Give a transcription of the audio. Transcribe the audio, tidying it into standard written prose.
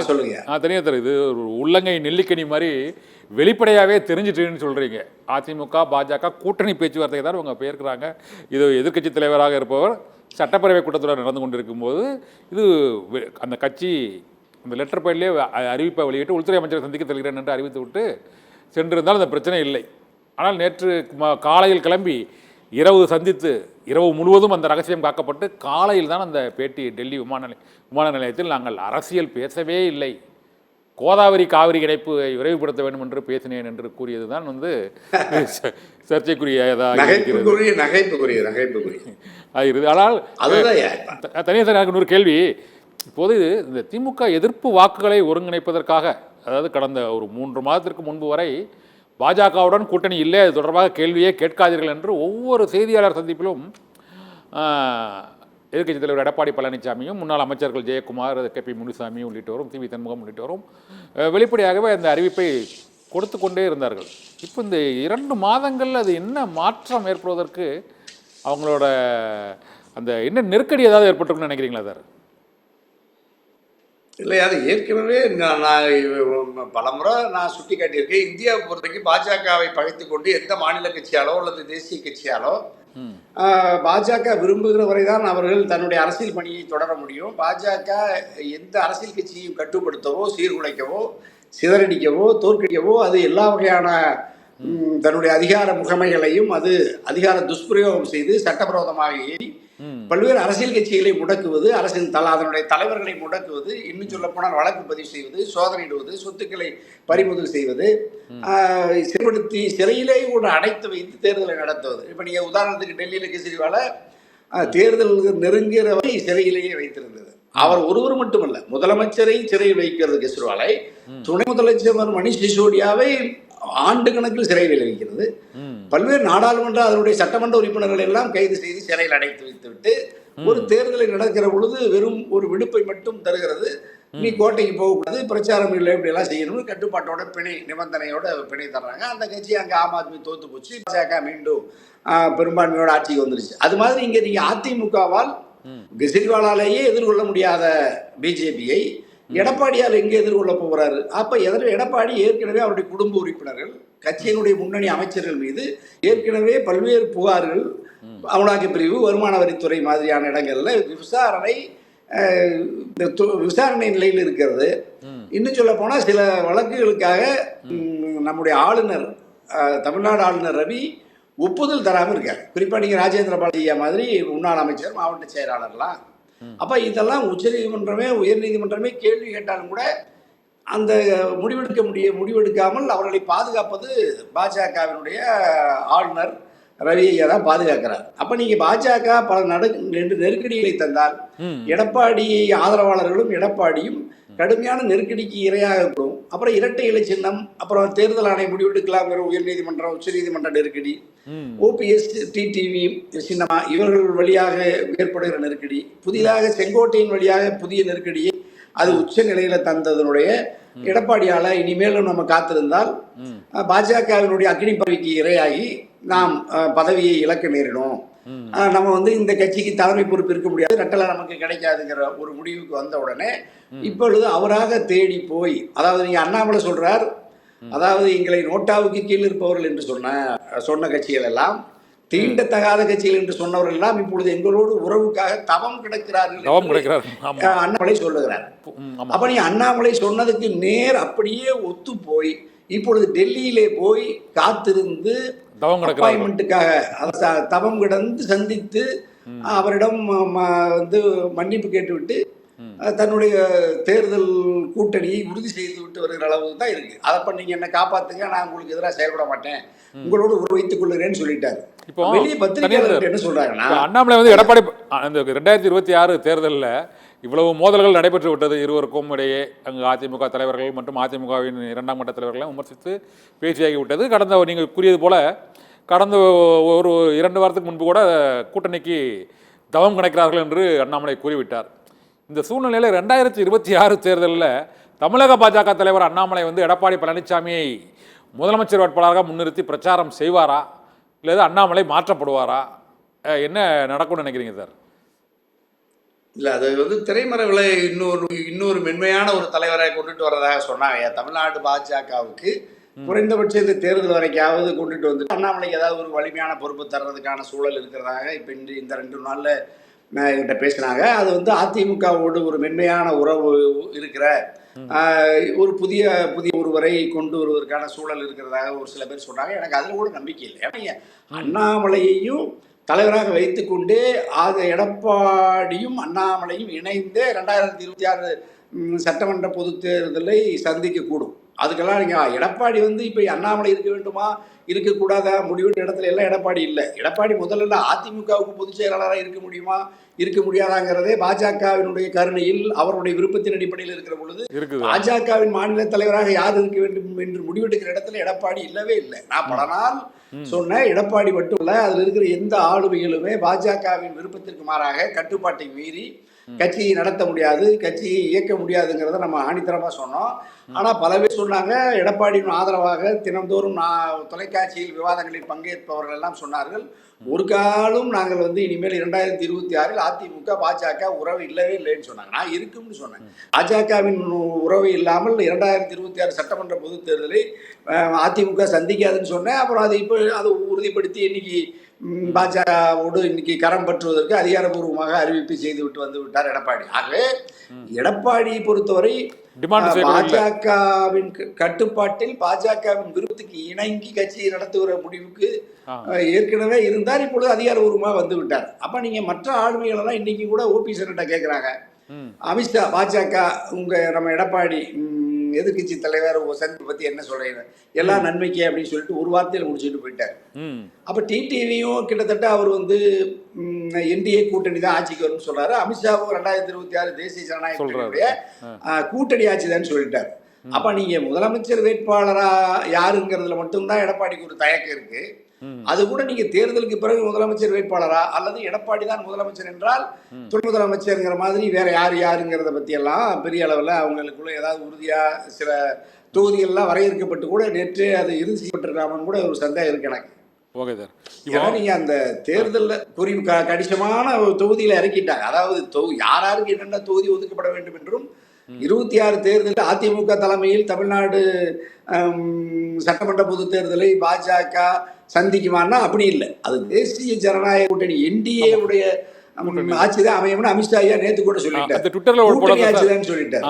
சொல்லுங்க. தனியாக சார், இது ஒரு உள்ளங்கை நெல்லிக்கனி மாதிரி வெளிப்படையாகவே தெரிஞ்சிட்டுன்னு சொல்கிறீங்க. அதிமுக பாஜக கூட்டணி பேச்சுவார்த்தை தான் அவங்க போயிருக்கிறாங்க. இது எதிர்க்கட்சி தலைவராக இருப்பவர் சட்டப்பேரவை கூட்டத்தொடர் நடந்து கொண்டிருக்கும் போது இது அந்த கட்சி அந்த லெட்டர் பேட்லேயே அறிவிப்பை வெளியிட்டு உள்துறை அமைச்சரை சந்திக்க செல்கிறேன் என்று அறிவித்து விட்டு சென்றிருந்தால் அந்த பிரச்சனை இல்லை. ஆனால் நேற்று காலையில் கிளம்பி இரவு சந்தித்து இரவு முழுவதும் அந்த ரகசியம் காக்கப்பட்டு காலையில் தான் அந்த பேட்டி டெல்லி விமான நிலையத்தில் நாங்கள் அரசியல் பேசவே இல்லை, கோதாவரி காவிரி இணைப்பு விரைவுபடுத்த வேண்டும் என்று பேசினேன் என்று கூறியது தான் சர்ச்சைக்குரியதாக ஆகிறது. ஆனால் தனியாக எனக்கு இன்னொரு கேள்வி. இப்போது இந்த திமுக எதிர்ப்பு வாக்குகளை ஒருங்கிணைப்பதற்காக, அதாவது கடந்த ஒரு 3 மாதத்திற்கு முன்பு வரை பாஜகவுடன் கூட்டணி இல்லை, அது தொடர்பாக கேள்வியே கேட்காதீர்கள் என்று ஒவ்வொரு செய்தியாளர் சந்திப்பிலும் எதிர்க்கட்சித் தலைவர் எடப்பாடி பழனிசாமியும் முன்னாள் அமைச்சர்கள் ஜெயக்குமார், KP முனுசாமி உள்ளிட்டோரும், TV சண்முகம் உள்ளிட்டோரும் வெளிப்படையாகவே அந்த அறிவிப்பை கொடுத்து கொண்டே இருந்தார்கள். இப்போ இந்த 2 மாதங்கள் அது என்ன மாற்றம் ஏற்படுவதற்கு அவங்களோட அந்த என்ன நெருக்கடி ஏதாவது ஏற்பட்டிருக்குன்னு நினைக்கிறீங்களா சார்? இல்லை, அது ஏற்கனவே நான் பலமுறை நான் சுட்டி காட்டியிருக்கேன். இந்தியாவை பொறுத்தவரைக்கும் பாஜகவை பகைத்து கொண்டு எந்த மாநில கட்சியாலோ அல்லது தேசிய கட்சியாலோ பாஜக விரும்புகிற வரைதான் அவர்கள் தன்னுடைய அரசியல் பணியை தொடர முடியும். பாஜக எந்த அரசியல் கட்சியையும் கட்டுப்படுத்தவோ, சீர்குலைக்கவோ, சிதறடிக்கவோ, தோற்கடிக்கவோ அது எல்லா வகையான தன்னுடைய அதிகார முகமைகளையும் அது அதிகார துஷ்பிரயோகம் செய்து சட்டவிரோதமாக ஏறி பல்வேறு அரசியல் கட்சிகளை முடக்குவது, அரசின் அதனுடைய தலைவர்களை முடக்குவது, இன்னும் சொல்ல போனால் வழக்கு பதிவு செய்வது, சோதனையிடுவது, சொத்துக்களை பறிமுதல் செய்வது, சிறைப்படுத்தி சிறையிலே கூட அடைத்து வைத்து தேர்தலை நடத்துவது. இப்போ நீங்கள் உதாரணத்துக்கு டெல்லியில் கெஜ்ரிவாலை தேர்தல் நெருங்கிற வரை சிறையிலேயே வைத்திருந்தது. அவர் ஒருவர் மட்டுமல்ல, முதலமைச்சரை சிறையில் வைக்கிறது கெஜ்ரிவாலை, துணை முதலமைச்சர் மணிஷ் சிசோடியாவை ஆண்டு கணக்கில் சிறையில் வைக்கிறது. பல்வேறு நாடாளுமன்ற அதனுடைய சட்டமன்ற உறுப்பினர்கள் எல்லாம் கைது செய்து சிறையில் அடைத்து வைத்துவிட்டு ஒரு தேர்தலை நடக்கிற பொழுது வெறும் ஒரு விடுப்பை மட்டும் தருகிறது. நீ கோட்டைக்கு போகக்கூடாது, பிரச்சாரம் இல்லை, இப்படி எல்லாம் செய்யணும், கட்டுப்பாட்டோட பிணை நிபந்தனையோட பிணை தர்றாங்க. அந்த கட்சி அங்கே ஆம் ஆத்மி தோத்து போச்சு, பாஜக மீண்டும் பெரும்பான்மையோட ஆட்சிக்கு வந்துருச்சு. அது மாதிரி இங்கே நீங்க அதிமுகவால் கெஜ்ரிவாலாலேயே எதிர்கொள்ள முடியாத பிஜேபியை எடப்பாடியால் எங்கே எதிர்கொள்ள போகிறாரு? அப்ப எடப்பாடி ஏற்கனவே அவருடைய குடும்ப உறுப்பினர்கள், கட்சியினுடைய முன்னணி அமைச்சர்கள் மீது ஏற்கனவே பல்வேறு புகார்கள், அமலாக்க பிரிவு, வருமான வரித்துறை மாதிரியான இடங்கள்ல விசாரணை நிலையில் இருக்கிறது. இன்னும் சொல்ல போனா சில வழக்குகளுக்காக நம்முடைய ஆளுநர், தமிழ்நாடு ஆளுநர் ரவி ஒப்புதல் தராமல் இருக்கார். குறிப்பா நீங்க ராஜேந்திர பாலாஜியா மாதிரி முன்னாள் அமைச்சர், மாவட்ட செயலாளர்லாம். அப்ப இதெல்லாம் உச்சநீதிமன்றமே, உயர்நீதிமன்றமே கேள்வி கேட்டாலும் கூட அந்த முடிவெடுக்காமல் அவர்களை பாதுகாப்பது பாஜகவினுடைய ஆளுநர் ரவி ஐயா தான் பாதுகாக்கிறார். அப்ப நீங்க பாஜக பல நெருக்கடிகளை தந்தால் எடப்பாடியை ஆதரவாளர்களும் எடப்பாடியும் கடுமையான நெருக்கடிக்கு இரையாகக்கூடும். அப்புறம் இரட்டை இலை சின்னம், அப்புறம் தேர்தல் ஆணையம் முடிவெடுக்கலாங்கிற உயர்நீதிமன்றம், உச்சநீதிமன்ற நெருக்கடி, OPS டிடிவி சின்னமா இவர்கள் வழியாக ஏற்படுகிற நெருக்கடி, புதிதாக செங்கோட்டையின் வழியாக புதிய நெருக்கடியை அது உச்ச நிலையில தந்ததனுடைய எடப்பாடியால இனிமேலும் நம்ம காத்திருந்தால் பாஜகவினுடைய அக்னி பதவிக்கு இரையாகி நாம் பதவியை இழக்க நேரிடும். நம்ம இந்த கட்சிக்கு தலைமை பொறுப்பு இருக்க முடியாது, ரெட்டலை நமக்கு கிடைக்காதுங்கிற ஒரு முடிவுக்கு வந்த உடனே இப்பொழுது அவராக தேடி போய், அதாவது நீங்க அண்ணாமலை சொல்றார், அதாவது எங்களை நோட்டாவுக்கு கீழ் இருப்பவர்கள் என்று சொன்ன கட்சிகள் எல்லாம், தீண்டத்தகாத கட்சிகள் என்று சொன்னவர்கள் எல்லாம் இப்பொழுது எங்களோடு உறவுக்காக தவம் கிடக்கிறார்கள் அண்ணாமலை சொல்லுகிறார். அப்ப நீ அண்ணாமலை சொன்னதுக்கு நேர் அப்படியே ஒத்து போய் இப்பொழுது டெல்லியிலே போய் காத்திருந்து அப்பாயின்மெண்ட்டுக்காக தவம் கிடந்து சந்தித்து அவரிடம் மன்னிப்பு கேட்டுவிட்டு தன்னுடைய தேர்தல் கூட்டணியை உறுதி செய்து விட்டு வருகிற அளவுக்கு தான் இருக்கு. அதை நீங்க என்ன காப்பாத்துங்க, நான் உங்களுக்கு எதிராக செயல்பட மாட்டேன், உங்களோடு வைத்துக் கொள்ளுறேன்னு சொல்லிட்டாரு. இப்போ வெளியே பத்திரிகையாளர்கள் என்ன சொல்றாங்கன்னா, அண்ணாமலை எடப்பாடி அந்த 2026 தேர்தலில் இவ்வளவு மோதல்கள் நடைபெற்று விட்டது இருவருக்கும் இடையே, அங்கு அதிமுக தலைவர்கள் மற்றும் அதிமுகவின் 2ஆம் கட்ட தலைவர்களை விமர்சித்து பேசியாகி விட்டது. கடந்த நீங்கள் கூறியது போல கடந்த ஒரு 2 வாரத்துக்கு முன்பு கூட கூட்டணிக்கு தவம் கணக்கிறார்கள் என்று அண்ணாமலை கூறிவிட்டார். இந்த சூழ்நிலையில் 2026 தேர்தலில் தமிழக பாஜக தலைவர் அண்ணாமலை எடப்பாடி பழனிசாமியை முதலமைச்சர் வேட்பாளராக முன்னிறுத்தி பிரச்சாரம் செய்வாரா, இல்லை அண்ணாமலை மாற்றப்படுவாரா, என்ன நடக்கும்னு நினைக்கிறீங்க சார்? இல்லை, அது திரைமறைவில் இன்னொரு மென்மையான ஒரு தலைவரை கொண்டுட்டு வர்றதாக சொன்னாங்க. தமிழ்நாடு பாஜகவுக்கு குறைந்தபட்சம் இந்த தேர்தல் வரைக்காவது கொண்டுட்டு வந்து அண்ணாமலைக்கு ஏதாவது ஒரு வலிமையான பொறுப்பு தர்றதுக்கான சூழல் இருக்கிறதாக இப்போ இந்த 2 நாளில் என்கிட்ட பேசினாங்க. அது அதிமுகவோடு ஒரு மென்மையான உறவு இருக்கிற ஒரு புதிய ஒருவரை கொண்டு வருவதற்கான சூழல் இருக்கிறதாக ஒரு சில பேர் சொன்னாங்க. எனக்கு அதில் கூட நம்பிக்கை இல்லை. ஏன்னா அண்ணாமலையையும் தலைவராக வைத்துக்கொண்டே எடப்பாடியும் அண்ணாமலையும் இணைந்தே 2026 சட்டமன்ற பொதுத் தேர்தலை சந்திக்கக்கூடும். அதுக்கெல்லாம் நீங்கள் எடப்பாடி இப்போ அண்ணாமலை இருக்க வேண்டுமா இருக்கக்கூடாதா முடிவுன்ற இடத்துல எல்லாம் எடப்பாடி இல்லை. எடப்பாடி முதல்ல அதிமுகவுக்கு பொதுச் செயலாளராக இருக்க முடியுமா இருக்க முடியாதாங்கிறதே பாஜகவினுடைய கருணையில் அவருடைய விருப்பத்தின் அடிப்படையில் இருக்கிற பொழுது பாஜகவின் மாநில தலைவராக யார் இருக்க வேண்டும் என்று முடிவெடுக்கிற இடத்துல எடப்பாடி இல்லவே இல்லை. நான் பல நாள் சொன்ன எடப்பாடி மட்டும் இல்ல, அதுல இருக்கிற எந்த ஆளுமைகளுமே பாஜகவின் விருப்பத்திற்கு மாறாக கட்டுப்பாட்டை மீறி கட்சியை நடத்த முடியாது, கட்சியை இயக்க முடியாதுங்கிறத நம்ம ஆணித்தரமா சொன்னோம். ஆனா பல பேர் சொன்னாங்க எடப்பாடியின் ஆதரவாக தினந்தோறும் தொலைக்காட்சியில் விவாதங்களில் பங்கேற்பவர்கள் எல்லாம் சொன்னார்கள், ஒரு காலம் நாங்கள் இனிமேல் 2026 அதிமுக பாஜக உறவு இல்லவே இல்லைன்னு சொன்னாங்க. நான் இருக்கும்னு சொன்னேன். பாஜகவின் உறவு இல்லாமல் 2026 சட்டமன்ற பொதுத் தேர்தலை அதிமுக சந்திக்காதுன்னு சொன்னேன். அப்புறம் அதை உறுதிப்படுத்தி இன்னைக்கு பாஜகவோடு இன்னைக்கு கரம் பற்றுவதற்கு அதிகாரப்பூர்வமாக அறிவிப்பு செய்து விட்டு வந்து விட்டார் எடப்பாடி. ஆகவே எடப்பாடியை பொறுத்தவரை பாஜகவின் கட்டுப்பாட்டில் பாஜகவின் விருப்பத்துக்கு இணங்கி கட்சியை நடத்துகிற முடிவுக்கு ஏற்கனவே இருந்தார். இப்பொழுது அதிகாரப்பூர்வமாக வந்து விட்டார். அப்ப நீங்க மற்ற ஆளுமைகள் எல்லாம் இன்னைக்கு கூட ஓபிஎஸ் கேட்கிறாங்க, அமித்ஷா பாஜக நம்ம எடப்பாடி எதிர்கட்சி தலைவர் சந்திப்பை பத்தி என்ன சொல்றீங்க, எல்லாம் நன்மைக்கே அப்படின்னு சொல்லிட்டு ஒரு வார்த்தையில முடிச்சுட்டு போயிட்டார். அப்ப டிடிவியும் கிட்டத்தட்ட அவர் என்டிஏ கூட்டணி தான் ஆட்சிக்கு வரும்னு சொல்றாரு. அமித்ஷாவும் 2026 தேசிய ஜனநாயக கூட்டணி ஆட்சி தான் சொல்லிட்டாரு. அப்ப நீங்க முதலமைச்சர் வேட்பாளரா யாருங்கிறதுல மட்டும்தான் எடப்பாடிக்கு ஒரு தயக்கம் இருக்கு. அது கூட நீங்க தேர்தலுக்கு பிறகு முதலமைச்சர் வேட்பாளரா அல்லது எடப்பாடி தான் முதலமைச்சர் என்றால் துணை முதலமைச்சர்ங்கிற மாதிரி வேற யாருங்கிறத பத்தி எல்லாம் பெரிய அளவில் அவங்களுக்குள்ள ஏதாவது உறுதியா சில தொகுதிகள்லாம் வரையறுக்கப்பட்டு கூட நேற்று அது இறுதி செய்யப்பட்டிருக்காமன்னு கூட ஒரு சந்தேகம் இருக்கு எனக்கு. நீங்க அந்த தேர்தலில் கடினமான ஒரு தொகுதியில இறக்கிட்டாங்க. அதாவது யாருக்கு என்னென்ன தொகுதி ஒதுக்கப்பட வேண்டும் என்றும் 26 தேர்தலில் அதிமுக தலைமையில் தமிழ்நாடு சட்டமன்ற பொது தேர்தலை பாஜக சந்திக்குமான்னா அப்படி இல்லை. அது தேசிய ஜனநாயக கூட்டணி என்டிஏ உடைய ஆட்சிதான் அமையும்னு அமித்ஷா நேத்து கூட சொல்லிட்டார். ட்விட்டர்ல ஆட்சிதான் சொல்லிட்டார்.